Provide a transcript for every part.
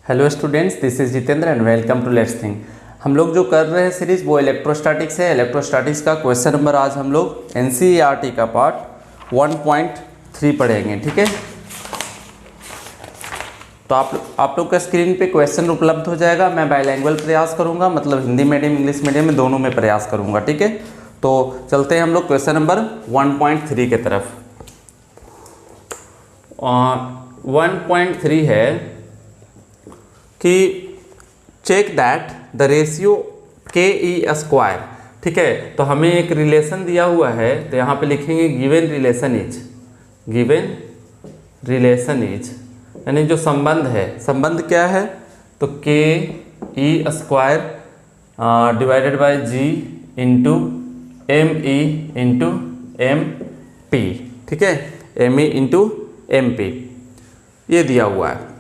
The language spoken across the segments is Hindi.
Hello students, this is Jitendra and welcome to let's think. हम लोग जो कर रहे हैं सीरीज वो इलेक्ट्रोस्टैटिक्स है। इलेक्ट्रोस्टैटिक्स का क्वेश्चन नंबर आज हम लोग एनसीईआरटी का पार्ट 1.3 पढ़ेंगे। ठीक है, तो आप लोग का स्क्रीन पे क्वेश्चन उपलब्ध हो जाएगा। मैं बाइलैंग्वेज प्रयास करूंगा, मतलब हिंदी मीडियम इंग्लिश मीडियम में दोनों में प्रयास करूंगा। ठीक है, तो चलते हैं हम लोग क्वेश्चन नंबर 1.3 के तरफ। 1.3 है कि चेक दैट द रेशियो के ई स्क्वायर। ठीक है, तो हमें एक रिलेशन दिया हुआ है, तो यहाँ पे लिखेंगे गिवन रिलेशन इज, यानी जो संबंध है, संबंध क्या है, तो k E square divided by G into m E into M p. ठीक है, एम ई इंटू एम पी ये दिया हुआ है।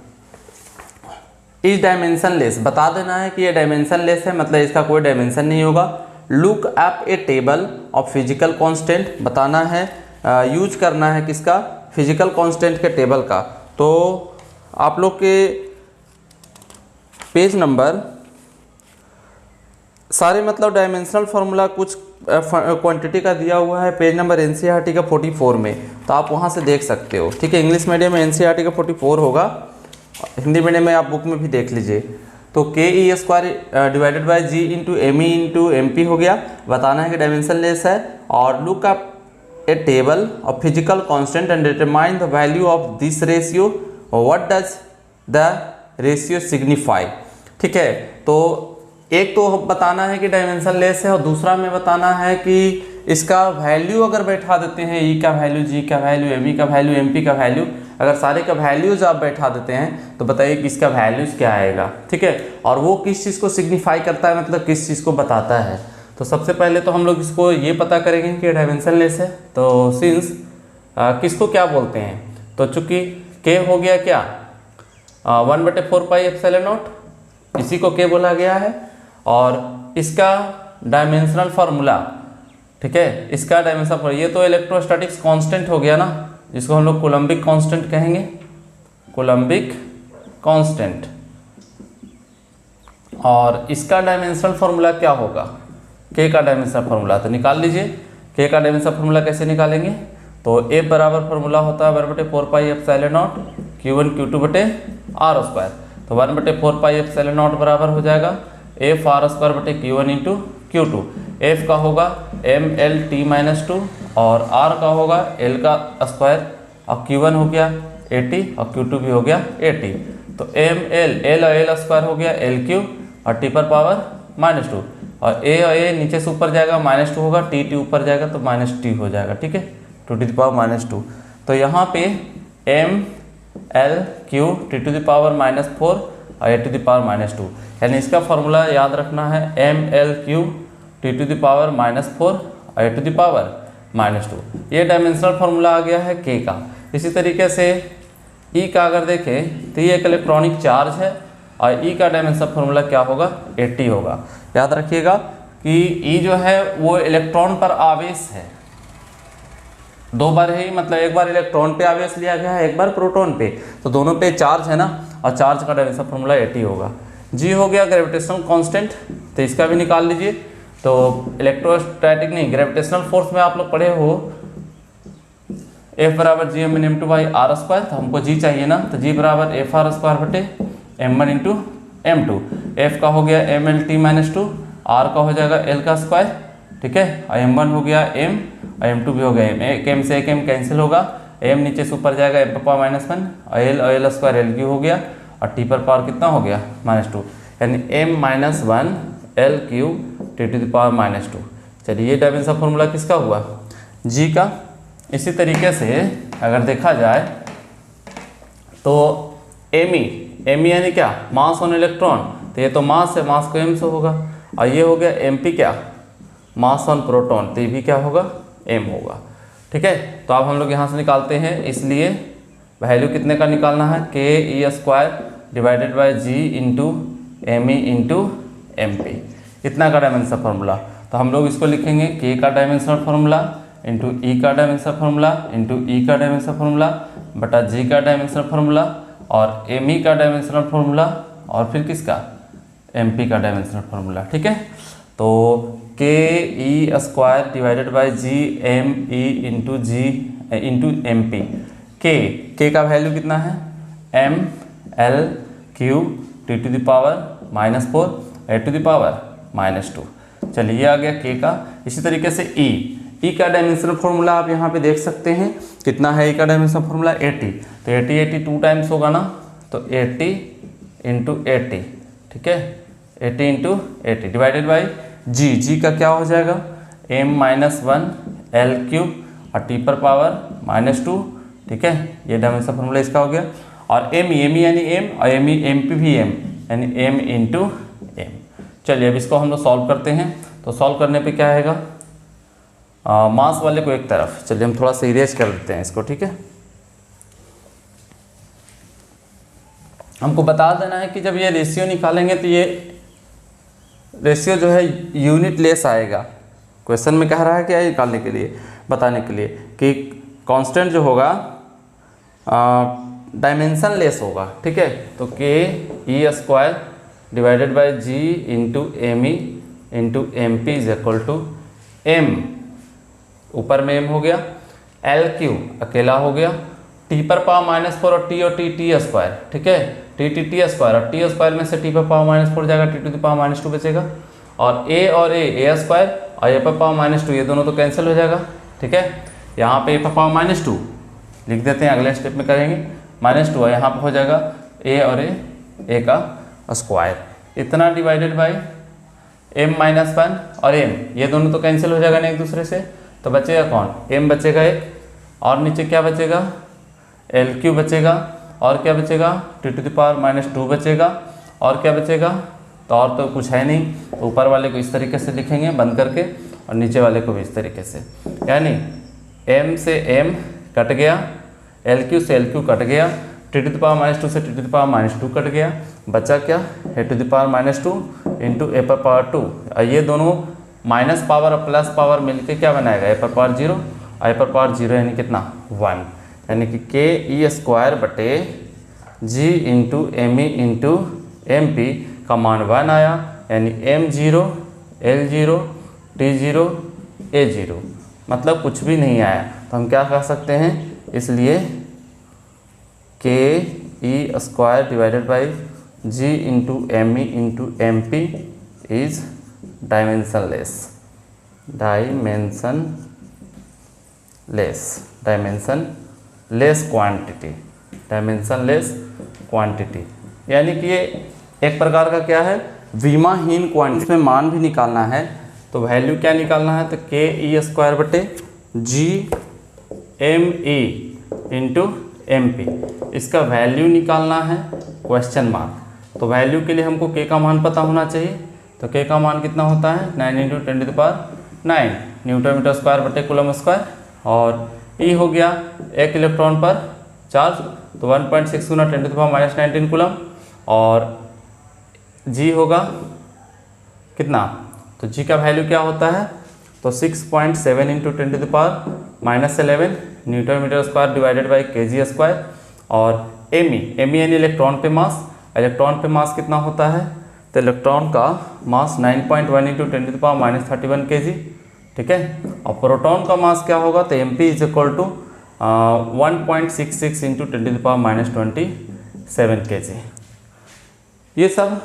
इस डायमेंशन लेस बता देना है कि ये डायमेंशन लेस है, मतलब इसका कोई डायमेंशन नहीं होगा। Look at A table of physical constant बताना है, यूज करना है किसका, फिजिकल कांस्टेंट के टेबल का। तो आप लोग के पेज नंबर सारे मतलब डायमेंशनल फार्मूला कुछ क्वांटिटी का दिया हुआ है पेज नंबर एनसीईआरटी का 44 में, तो आप वहाँ से देख सकते हो। ठीक है, इंग्लिश मीडियम में एनसीईआरटी का 44 होगा, हिंदी मीडियम में आप बुक में भी देख लीजिए। तो k E square divided by G into m E into M p हो गया। बताना है कि डायमेंशन लेस है। और look up a table of physical constant and determine the value of this ratio, what does the ratio signify. ठीक है, तो एक तो बताना है कि डायमेंशन लेस है, और दूसरा में बताना है कि इसका वैल्यू अगर बैठा देते हैं, ई का वैल्यू, जी का वैल्यू, एम ई का वैल्यू, एम पी का वैल्यू, अगर सारे का वैल्यूज आप बैठा देते हैं तो बताइए कि इसका वैल्यूज क्या आएगा। ठीक है, और वो किस चीज़ को सिग्निफाई करता है, मतलब किस चीज़ को बताता है। तो सबसे पहले तो हम लोग इसको ये पता करेंगे कि डायमेंशन लेस है। तो सिंस किसको क्या बोलते हैं, तो चूंकि के हो गया क्या 1/4 पाई एप्सिलॉन नॉट, इसी को के बोला गया है। और इसका डायमेंशनल फार्मूला, ठीक है, इसका डायमेंशनल फार्मूला, ये तो इलेक्ट्रोस्टैटिक्स कांस्टेंट हो गया ना, जिसको हम लोग कोलम्बिक कांस्टेंट कहेंगे, कोलम्बिक कांस्टेंट। और इसका डायमेंशनल फार्मूला क्या होगा, के का डायमेंशनल फार्मूला, तो निकाल लीजिए। के का डायमेंशनल फार्मूला कैसे निकालेंगे, तो ए बराबर फार्मूला होता है 1/4 pi epsilon not Q1 Q2 बटे आर स्क्वायर। तो 1/4 पाई एप्सिलॉन नॉट बराबर हो जाएगा एफ आर स्क्वायर बटे Q1 इंटू Q2। एफ का होगा ML_T-2 और आर का होगा एल का स्क्वायर, और Q1 हो गया 80 और Q2 भी हो गया 80। तो एल और एल स्क्वायर हो गया LQ और T पर पावर -2, और ए और ए नीचे से ऊपर जाएगा -2 होगा, T ऊपर जाएगा तो -T हो जाएगा। ठीक है, 2⁻²। तो यहाँ पे MLQ T⁻⁻4 और A⁻², यानी इसका फॉर्मूला याद रखना है MLQ T⁻⁻4 और A⁻²। ये डायमेंशनल फार्मूला आ गया है के का। इसी तरीके से ई का अगर देखें तो ये एक इलेक्ट्रॉनिक चार्ज है, और ई का डायमेंशनल फार्मूला क्या होगा, 80 होगा। याद रखिएगा कि ई जो है वो इलेक्ट्रॉन पर आवेश है, दो बार है, मतलब एक बार इलेक्ट्रॉन पे आवेश लिया गया है, एक बार प्रोटॉन पे, तो दोनों पे चार्ज है ना, और चार्ज का डायमेंशनल फार्मूला 80 होगा। जी हो गया ग्रेविटेशनल कांस्टेंट, तो इसका भी निकाल लीजिए। तो इलेक्ट्रोस्टैटिक नहीं, ग्रेविटेशनल फोर्स में आप लोग पढ़े हो F बराबर G(m)(m)/r², तो हमको जी चाहिए ना, तो G बराबर FR² बटे m1 इंटू m2। F का हो गया ML_T-2, R का हो जाएगा L का स्क्वायर, ठीक है, और m1 हो गया m और m2 भी हो गया m। एक m से एक m कैंसिल होगा, m नीचे से ऊपर जाएगा m⁻⁻1 और L स्क्वायर LQ हो गया, और T पर पावर कितना हो गया -2, यानी m-1 LQ T⁻²। चलिए, ये डायमेंशनल फार्मूला किसका हुआ, जी का। इसी तरीके से अगर देखा जाए तो एम ई यानी क्या, मास ऑन इलेक्ट्रॉन, तो ये तो मास है, मास को m से होगा। और ये हो गया एम पी क्या, मास ऑन प्रोटॉन, तो ये भी क्या होगा, m होगा। ठीक है, तो अब हम लोग यहाँ से निकालते हैं, इसलिए वैल्यू कितने का निकालना है, k E square divided by G into m E into M p, इतना का डायमेंशनल फार्मूला। तो हम लोग इसको लिखेंगे के का डायमेंशनल फार्मूला इंटू ई का डायमेंशनल फार्मूला इंटू ई का डायमेंशनल फार्मूला बटा जी का डायमेंशनल फार्मूला और एम ई का डायमेंशनल फार्मूला और फिर किसका, MP का डायमेंशनल फार्मूला। ठीक है, तो k E square divided by G M E into M p. K का वैल्यू कितना है, M L Q T to the power -4 A to the power -2। चलिए ये आ गया के का। इसी तरीके से ई का डायमेंशनल फार्मूला आप यहाँ पे देख सकते हैं कितना है। ई का डायमेंशनल फार्मूला 80, तो 80 2 टाइम्स होगा ना, तो 80 इंटू 80। ठीक है, 80 इंटू 80 डिवाइडेड बाई जी का क्या हो जाएगा, m-1 एल क्यूब और टी पर पावर -2। ठीक है, ये डायमेंशनल फार्मूला इसका हो गया। और एम यानी एम और एम पी भी एम यानी एम इंटू एम। चलिए अब इसको हम लोग सॉल्व करते हैं। तो सॉल्व करने पे क्या आएगा, मास वाले को एक तरफ, चलिए हम थोड़ा सा इरेज कर देते हैं इसको। ठीक है, हमको बता देना है कि जब ये रेशियो निकालेंगे तो ये रेशियो जो है यूनिट लेस आएगा। क्वेश्चन में कह रहा है क्या निकालने के लिए, बताने के लिए कि कांस्टेंट जो होगा डायमेंशन लेस होगा। ठीक है, तो k E square divided by G into m E into M P is equal to m, ऊपर में एम हो गया, एल क्यू अकेला हो गया, टी पर पावर -4 और टी स्क्वायर। ठीक है, टी स्क्वायर और टी स्क्वायर में से टी पर पावर -4 जाएगा, टी टू द पावर -2 बचेगा। और ए स्क्वायर और ए पर पावर -2 ये दोनों तो कैंसिल हो जाएगा। ठीक है, यहाँ पे ए पर पावर -2 लिख देते हैं, अगले स्टेप में करेंगे -2 यहाँ पर हो जाएगा ए और ए का स्क्वायर, इतना डिवाइडेड बाई m-1 और m, ये दोनों तो कैंसिल हो जाएगा ना एक दूसरे से, तो बचेगा कौन, m बचेगा एक, और नीचे क्या बचेगा, एल क्यू बचेगा, और क्या बचेगा, टी टू द पावर -2 बचेगा, और क्या बचेगा, तो और तो कुछ है नहीं। तो ऊपर वाले को इस तरीके से लिखेंगे बंद करके, और नीचे वाले को भी इस तरीके से, यानी m से m कट गया, एल क्यू से एल क्यू कट गया, टी टू द पावर -2 से टी टू द पावर -2 कट गया, बचा क्या, A to the power -2 into A पर पावर 2। और ये दोनों माइनस पावर और प्लस पावर मिलके क्या बनाएगा, ए पर पावर 0 और ए पर पावर 0 यानी कितना 1, यानी कि के ई स्क्वायर बटे जी इंटू एम ई इंटू एम पी का मान 1 आया, यानी m0 l0 t0 a0, मतलब कुछ भी नहीं आया। तो हम क्या कह सकते हैं, इसलिए k E square divided by G into m E into M P is dimensionless quantity, यानी कि ये एक प्रकार का क्या है, विमाहीन क्वांटिटी। इसमें मान भी निकालना है, तो वैल्यू क्या निकालना है, तो के ई स्क्वायर बटे G M E into M P, इसका वैल्यू निकालना है क्वेश्चन मार्क। तो वैल्यू के लिए हमको के का मान पता होना चाहिए, तो के का मान कितना होता है 9 इंटू 10⁹ न्यूटन मीटर स्क्वायर बटे कूलम स्क्वायर, और ई हो गया एक इलेक्ट्रॉन पर चार्ज, तो 1.6 गुना 10⁻⁻19 कूलम, और जी होगा कितना, तो जी का वैल्यू क्या होता है, तो 6.7 into 10⁻11 newton metre square divided by K G square. और एम ई यानी इलेक्ट्रॉन पे मास, इलेक्ट्रॉन पे मास कितना होता है, तो इलेक्ट्रॉन का मास 9.1 इंटू 10⁻31 kg। ठीक है, और प्रोटॉन का मास क्या होगा, तो M P is equal to 1.66 into 10⁻27 kg। ये सब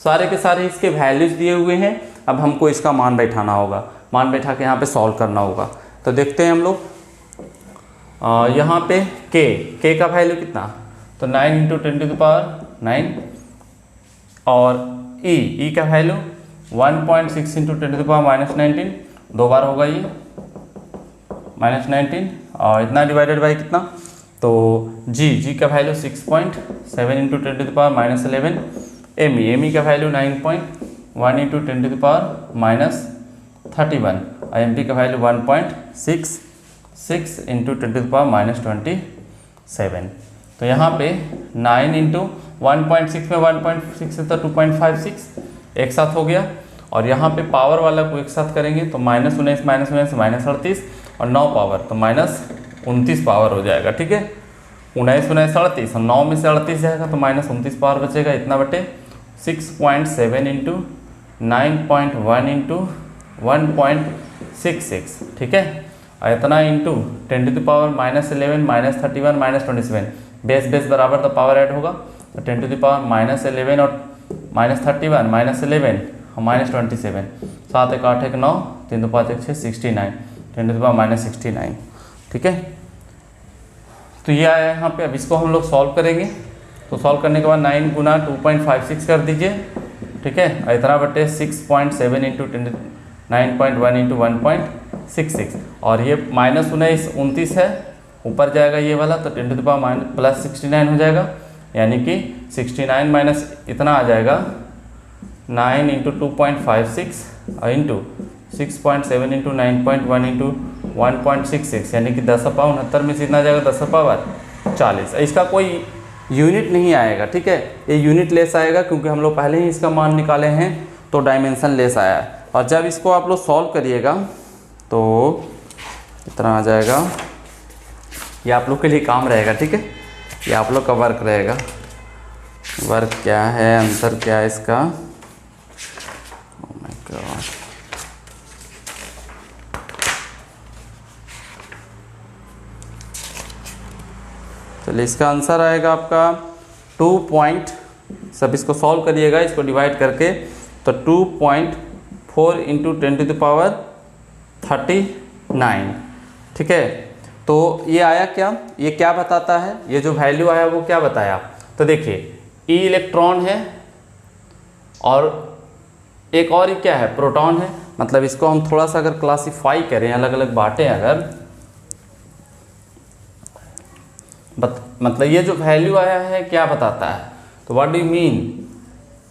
सारे के सारे इसके वैल्यूज दिए हुए हैं। अब हमको इसका मान बैठाना होगा, मान बैठा के यहाँ पे सॉल्व करना होगा। तो देखते हैं हम लोग, यहाँ पे के का वैल्यू कितना, तो 9 इंटू 10⁻9, और ई का वैल्यू 1.6 इंटू 10⁻19, 2 बार होगा ये -19, और इतना डिवाइडेड बाई कितना, तो जी का वैल्यू 6.7 इंटू 10⁻11, एम ई का वैल्यू 9.1 इंटू 10⁻31, और एम पी का वैल्यू 1.66 इंटू 10⁻27। तो यहाँ पे 9 इंटू 1.6 में 1.6 से तो 2.56 एक साथ हो गया, और यहाँ पे पावर वाला को एक साथ करेंगे तो -19 -38 और 9 पावर, तो -29 पावर हो जाएगा। ठीक है, 19 38 और 9 में से 38 जाएगा तो -29 पावर बचेगा, इतना बटे 6.7 इंटू 9.1 इंटू 1.66, ठीक है। और इतना इंटू 10⁻11 -31 -27, बेस बराबर तो पावर ऐड होगा, तो 10⁻11 और -31 -11 -27, 7 1 8 1 9, 3 2 5 1 6, 69, 10⁻69, ठीक है। तो ये आया यहाँ पे। अब इसको हम लोग सॉल्व करेंगे, तो सॉल्व करने के बाद 9 गुना 2.56 कर दीजिए, ठीक है। और इतना बटे 6.7 इंटू 9.1 इंटू 1.66, और ये -29 है, ऊपर जाएगा ये वाला, तो 10⁻+69 हो जाएगा, यानी कि 69 माइनस इतना आ जाएगा 9 इंटू 2.56 इंटू 6.7 इंटू 9.1 इंटू 1.66, यानी कि 10⁻69 में से इतना आ जाएगा 10⁻40। इसका कोई यूनिट नहीं आएगा, ठीक है। ये यूनिट लेस आएगा क्योंकि हम लोग पहले ही इसका मान निकाले हैं, तो डायमेंशन लेस आया है। और जब इसको आप लोग सॉल्व करिएगा तो इतना आ जाएगा। ये आप लोग के लिए काम रहेगा, ठीक है। ये आप लोग का वर्क रहेगा। वर्क क्या है, आंसर क्या है इसका? ओह माय गॉड, चलिए इसका आंसर आएगा आपका 2. सब इसको सॉल्व करिएगा, इसको डिवाइड करके, तो 2.4 इंटू 10⁻39, ठीक है। तो ये आया क्या, ये क्या बताता है, ये जो वैल्यू आया वो क्या बताया? तो देखिए ई इलेक्ट्रॉन है और एक और ही क्या है, प्रोटॉन है। मतलब इसको हम थोड़ा सा अगर क्लासीफाई करें, अलग अलग बांटें अगर, मतलब ये जो वैल्यू आया है क्या बताता है, तो व्हाट डू यू मीन?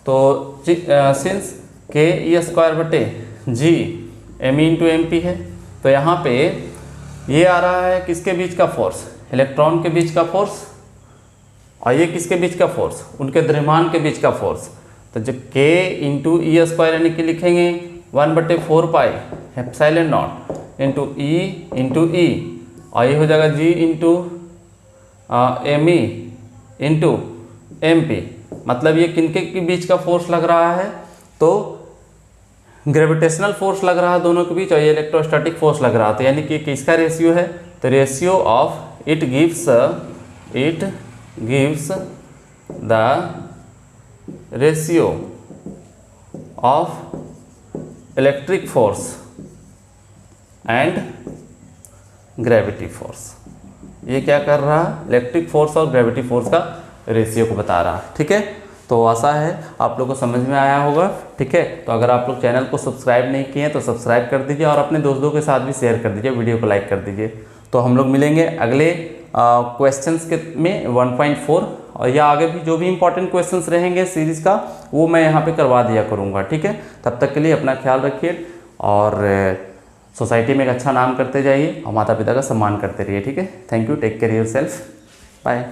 तो सिंस के ई स्क्वायर बटे G M into M P है, तो यहाँ पे ये आ रहा है किसके बीच का फोर्स, इलेक्ट्रॉन के बीच का फोर्स, और ये किसके बीच का फोर्स, उनके द्रव्यमान के बीच का फोर्स। तो जब के इंटू ई स्क्वायर यानी कि लिखेंगे 1/4 एप्सिलॉन नॉट इंटू ई, और ये हो जाएगा जी इंटू एम ई इंटू एम पी। मतलब ये किनके के बीच का फोर्स लग रहा है, तो ग्रेविटेशनल फोर्स लग रहा है दोनों के बीच, और ये इलेक्ट्रोस्टैटिक फोर्स लग रहा था। यानी कि किसका रेशियो है, तो ratio of it gives the ratio of electric force and gravity force. ये क्या कर रहा है, इलेक्ट्रिक फोर्स और ग्रेविटी फोर्स का रेशियो को बता रहा है, ठीक है। तो आशा है आप लोगों को समझ में आया होगा, ठीक है। तो अगर आप लोग चैनल को सब्सक्राइब नहीं किए हैं तो सब्सक्राइब कर दीजिए, और अपने दोस्तों के साथ भी शेयर कर दीजिए, वीडियो को लाइक कर दीजिए। तो हम लोग मिलेंगे अगले क्वेश्चंस के में 1.4, और या आगे भी जो भी इंपॉर्टेंट क्वेश्चंस रहेंगे सीरीज़ का, वो मैं यहाँ पे करवा दिया करूँगा, ठीक है। तब तक के लिए अपना ख्याल रखिए, और सोसाइटी में एक अच्छा नाम करते जाइए, और माता पिता का सम्मान करते रहिए, ठीक है। Thank you, take care yourself, bye.